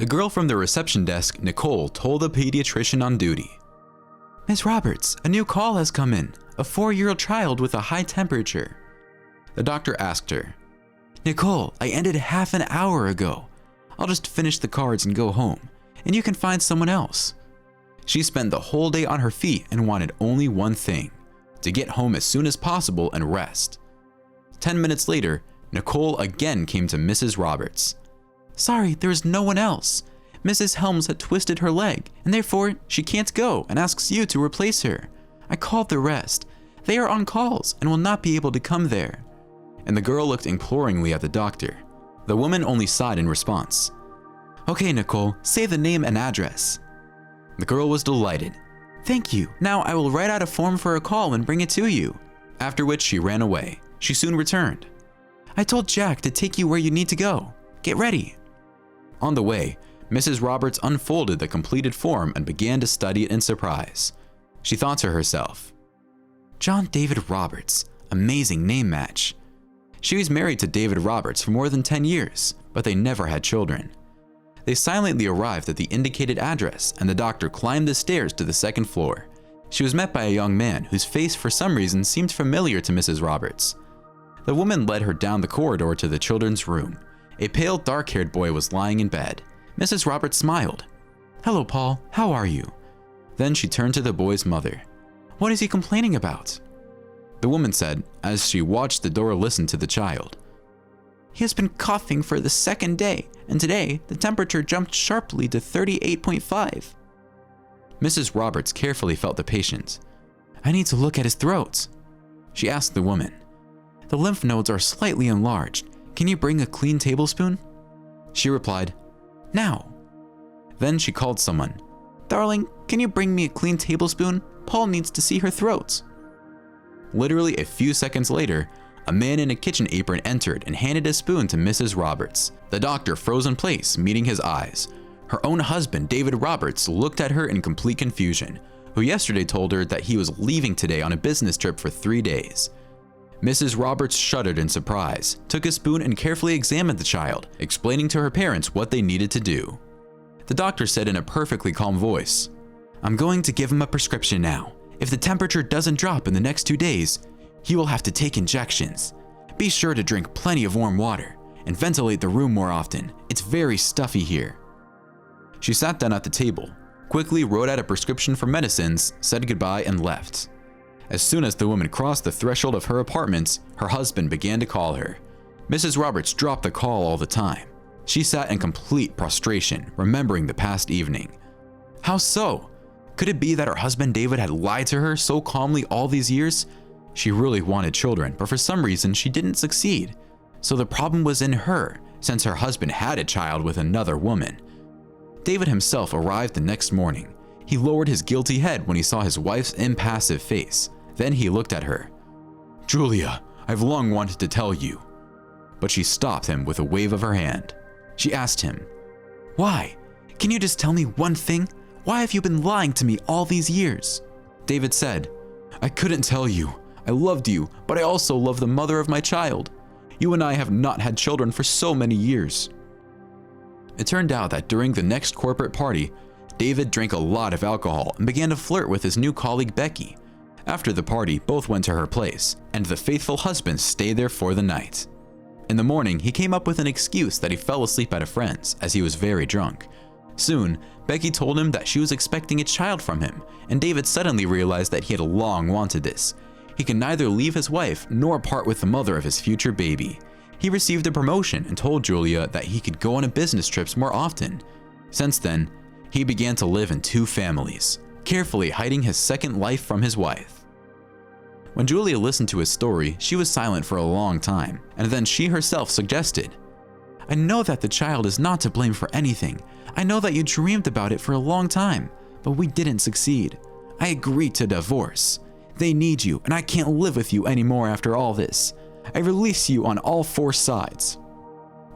The girl from the reception desk, Nicole, told the pediatrician on duty. "Miss Roberts, a new call has come in. A 4-year-old child with a high temperature." The doctor asked her, "Nicole, I ended half an hour ago. I'll just finish the cards and go home, and you can find someone else." She spent the whole day on her feet and wanted only one thing: to get home as soon as possible and rest. 10 minutes later, Nicole again came to Mrs. Roberts. "Sorry, there is no one else. Mrs. Helms had twisted her leg, and therefore she can't go and asks you to replace her. I called the rest. They are on calls and will not be able to come there." And the girl looked imploringly at the doctor. The woman only sighed in response. "Okay, Nicole, say the name and address." The girl was delighted. "Thank you. Now I will write out a form for a call and bring it to you." After which she ran away. She soon returned. "I told Jack to take you where you need to go. Get ready." On the way, Mrs. Roberts unfolded the completed form and began to study it in surprise. She thought to herself, "John David Roberts, amazing name match." She was married to David Roberts for more than 10 years, but they never had children. They silently arrived at the indicated address, and the doctor climbed the stairs to the second floor. She was met by a young man whose face for some reason seemed familiar to Mrs. Roberts. The woman led her down the corridor to the children's room. A pale, dark-haired boy was lying in bed. Mrs. Roberts smiled. "Hello, Paul. How are you?" Then she turned to the boy's mother. "What is he complaining about?" The woman said, as she watched the door listen to the child. "He has been coughing for the second day, and today the temperature jumped sharply to 38.5. Mrs. Roberts carefully felt the patient. "I need to look at his throat." She asked the woman. "The lymph nodes are slightly enlarged. Can you bring a clean tablespoon?" She replied, "Now." Then she called someone. "Darling, can you bring me a clean tablespoon? Paul needs to see her throat." Literally a few seconds later, a man in a kitchen apron entered and handed a spoon to Mrs. Roberts. The doctor froze in place, meeting his eyes. Her own husband, David Roberts, looked at her in complete confusion, who yesterday told her that he was leaving today on a business trip for 3 days. Mrs. Roberts shuddered in surprise, took a spoon and carefully examined the child, explaining to her parents what they needed to do. The doctor said in a perfectly calm voice, "I'm going to give him a prescription now. If the temperature doesn't drop in the next 2 days, he will have to take injections. Be sure to drink plenty of warm water and ventilate the room more often. It's very stuffy here." She sat down at the table, quickly wrote out a prescription for medicines, said goodbye and left. As soon as the woman crossed the threshold of her apartment, her husband began to call her. Mrs. Roberts dropped the call all the time. She sat in complete prostration, remembering the past evening. How so? Could it be that her husband David had lied to her so calmly all these years? She really wanted children, but for some reason she didn't succeed. So the problem was in her, since her husband had a child with another woman. David himself arrived the next morning. He lowered his guilty head when he saw his wife's impassive face. Then he looked at her. "Julia, I've long wanted to tell you." But she stopped him with a wave of her hand. She asked him, "Why? Can you just tell me one thing? Why have you been lying to me all these years?" David said, "I couldn't tell you. I loved you, but I also love the mother of my child. You and I have not had children for so many years." It turned out that during the next corporate party, David drank a lot of alcohol and began to flirt with his new colleague Becky. After the party, both went to her place, and the faithful husband stayed there for the night. In the morning, he came up with an excuse that he fell asleep at a friend's, as he was very drunk. Soon, Becky told him that she was expecting a child from him, and David suddenly realized that he had long wanted this. He could neither leave his wife nor part with the mother of his future baby. He received a promotion and told Julia that he could go on business trips more often. Since then, he began to live in 2 families, carefully hiding his second life from his wife. When Julia listened to his story, she was silent for a long time, and then she herself suggested, "I know that the child is not to blame for anything. I know that you dreamed about it for a long time, but we didn't succeed. I agreed to divorce. They need you, and I can't live with you anymore after all this. I release you on all 4 sides."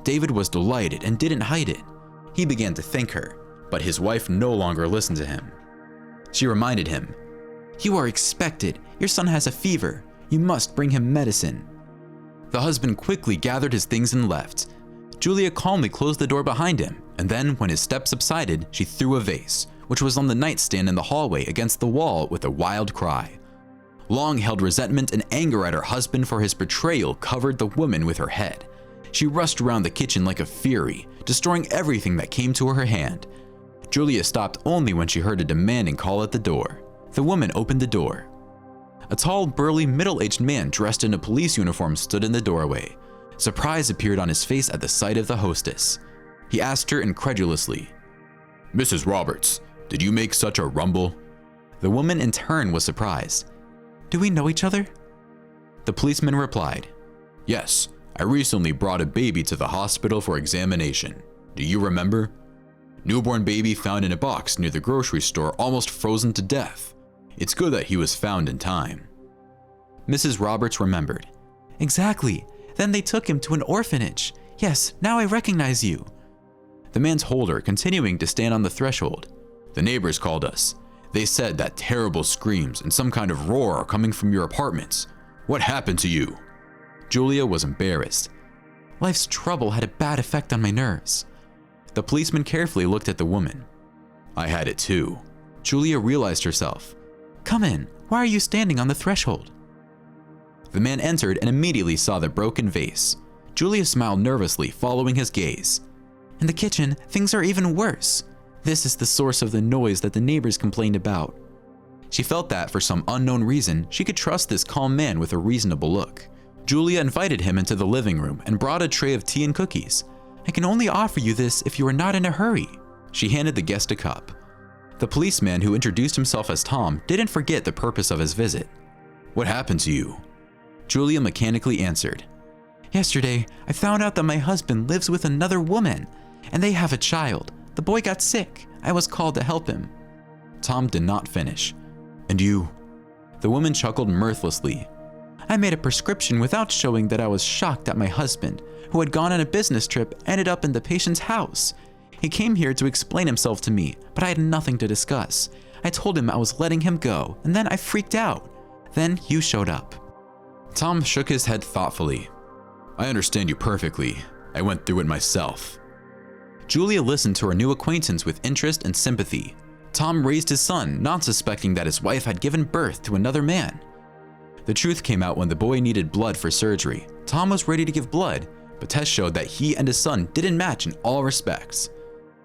David was delighted and didn't hide it. He began to thank her, but his wife no longer listened to him. She reminded him, "You are expected. Your son has a fever. You must bring him medicine." The husband quickly gathered his things and left. Julia calmly closed the door behind him, and then when his steps subsided, she threw a vase, which was on the nightstand in the hallway, against the wall with a wild cry. Long-held resentment and anger at her husband for his betrayal covered the woman with her head. She rushed around the kitchen like a fury, destroying everything that came to her hand. Julia stopped only when she heard a demanding call at the door. The woman opened the door. A tall, burly, middle-aged man dressed in a police uniform stood in the doorway. Surprise appeared on his face at the sight of the hostess. He asked her incredulously, "Mrs. Roberts, did you make such a rumble?" The woman in turn was surprised. "Do we know each other?" The policeman replied, "Yes, I recently brought a baby to the hospital for examination. Do you remember? Newborn baby found in a box near the grocery store, almost frozen to death. It's good that he was found in time." Mrs. Roberts remembered. "Exactly. Then they took him to an orphanage. Yes, now I recognize you." The man told her, continuing to stand on the threshold. "The neighbors called us. They said that terrible screams and some kind of roar are coming from your apartments. What happened to you?" Julia was embarrassed. "Life's trouble had a bad effect on my nerves." The policeman carefully looked at the woman. "I had it too." Julia realized herself. "Come in. Why are you standing on the threshold?" The man entered and immediately saw the broken vase. Julia smiled nervously, following his gaze. "In the kitchen, things are even worse. This is the source of the noise that the neighbors complained about." She felt that, for some unknown reason, she could trust this calm man with a reasonable look. Julia invited him into the living room and brought a tray of tea and cookies. "I can only offer you this if you are not in a hurry." She handed the guest a cup. The policeman, who introduced himself as Tom, didn't forget the purpose of his visit. "What happened to you?" Julia mechanically answered. "Yesterday, I found out that my husband lives with another woman, and they have a child. The boy got sick. I was called to help him." Tom did not finish. "And you?" The woman chuckled mirthlessly. "I made a prescription without showing that I was shocked that my husband, who had gone on a business trip, ended up in the patient's house. He came here to explain himself to me, but I had nothing to discuss. I told him I was letting him go, and then I freaked out. Then you showed up." Tom shook his head thoughtfully. "I understand you perfectly. I went through it myself." Julia listened to her new acquaintance with interest and sympathy. Tom raised his son, not suspecting that his wife had given birth to another man. The truth came out when the boy needed blood for surgery. Tom was ready to give blood, but tests showed that he and his son didn't match in all respects.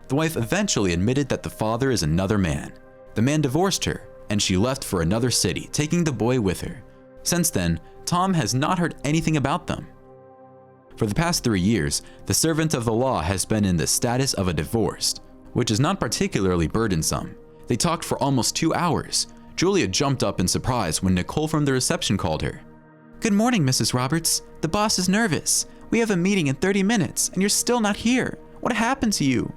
The wife eventually admitted that the father is another man. The man divorced her, and she left for another city, taking the boy with her. Since then, Tom has not heard anything about them. For the past 3 years, the servant of the law has been in the status of a divorced, which is not particularly burdensome. They talked for almost 2 hours. Julia jumped up in surprise when Nicole from the reception called her. "Good morning, Mrs. Roberts. The boss is nervous. We have a meeting in 30 minutes, and you're still not here. What happened to you?"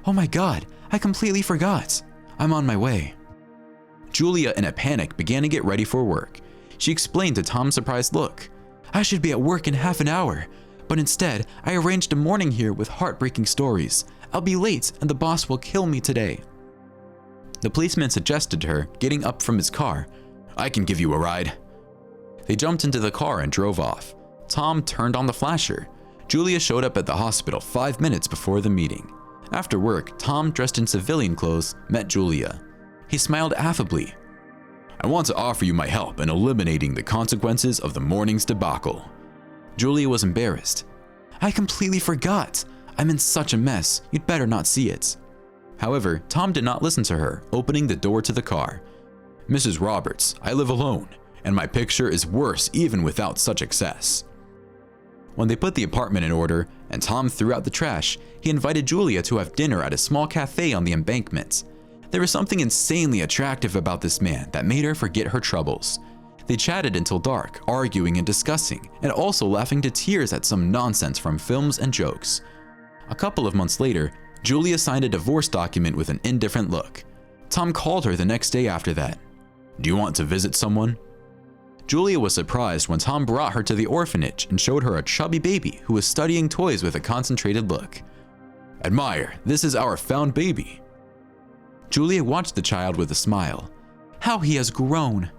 "Oh my God, I completely forgot. I'm on my way." Julia, in a panic, began to get ready for work. She explained to Tom's surprised look. "I should be at work in half an hour, but instead, I arranged a morning here with heartbreaking stories. I'll be late, and the boss will kill me today." The policeman suggested to her, getting up from his car, "I can give you a ride." They jumped into the car and drove off. Tom turned on the flasher. Julia showed up at the hospital 5 minutes before the meeting. After work, Tom, dressed in civilian clothes, met Julia. He smiled affably. "I want to offer you my help in eliminating the consequences of the morning's debacle." Julia was embarrassed. "I completely forgot. I'm in such a mess. You'd better not see it." However, Tom did not listen to her, opening the door to the car. "Mrs. Roberts, I live alone, and my picture is worse even without such excess." When they put the apartment in order and Tom threw out the trash, he invited Julia to have dinner at a small cafe on the embankment. There was something insanely attractive about this man that made her forget her troubles. They chatted until dark, arguing and discussing, and also laughing to tears at some nonsense from films and jokes. A couple of months later, Julia signed a divorce document with an indifferent look. Tom called her the next day after that. "Do you want to visit someone?" Julia was surprised when Tom brought her to the orphanage and showed her a chubby baby who was studying toys with a concentrated look. "Admire, this is our found baby." Julia watched the child with a smile. "How he has grown."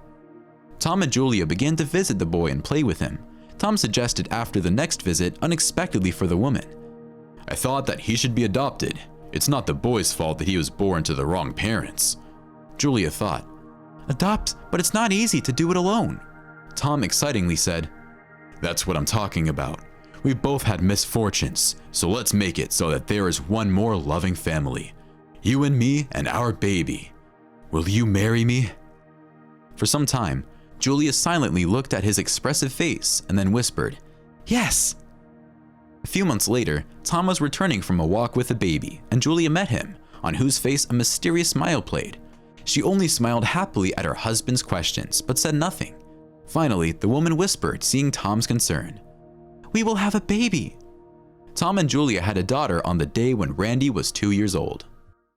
Tom and Julia began to visit the boy and play with him. Tom suggested after the next visit unexpectedly for the woman. I thought that he should be adopted. It's not the boy's fault that he was born to the wrong parents. Julia thought. Adopt, but it's not easy to do it alone. Tom excitingly said, That's what I'm talking about. We've both had misfortunes, so let's make it so that there is one more loving family. You and me and our baby. Will you marry me? For some time, Julia silently looked at his expressive face and then whispered, Yes! A few months later, Tom was returning from a walk with a baby, and Julia met him, on whose face a mysterious smile played. She only smiled happily at her husband's questions, but said nothing. Finally, the woman whispered, seeing Tom's concern, We will have a baby. Tom and Julia had a daughter on the day when Randy was 2 years old.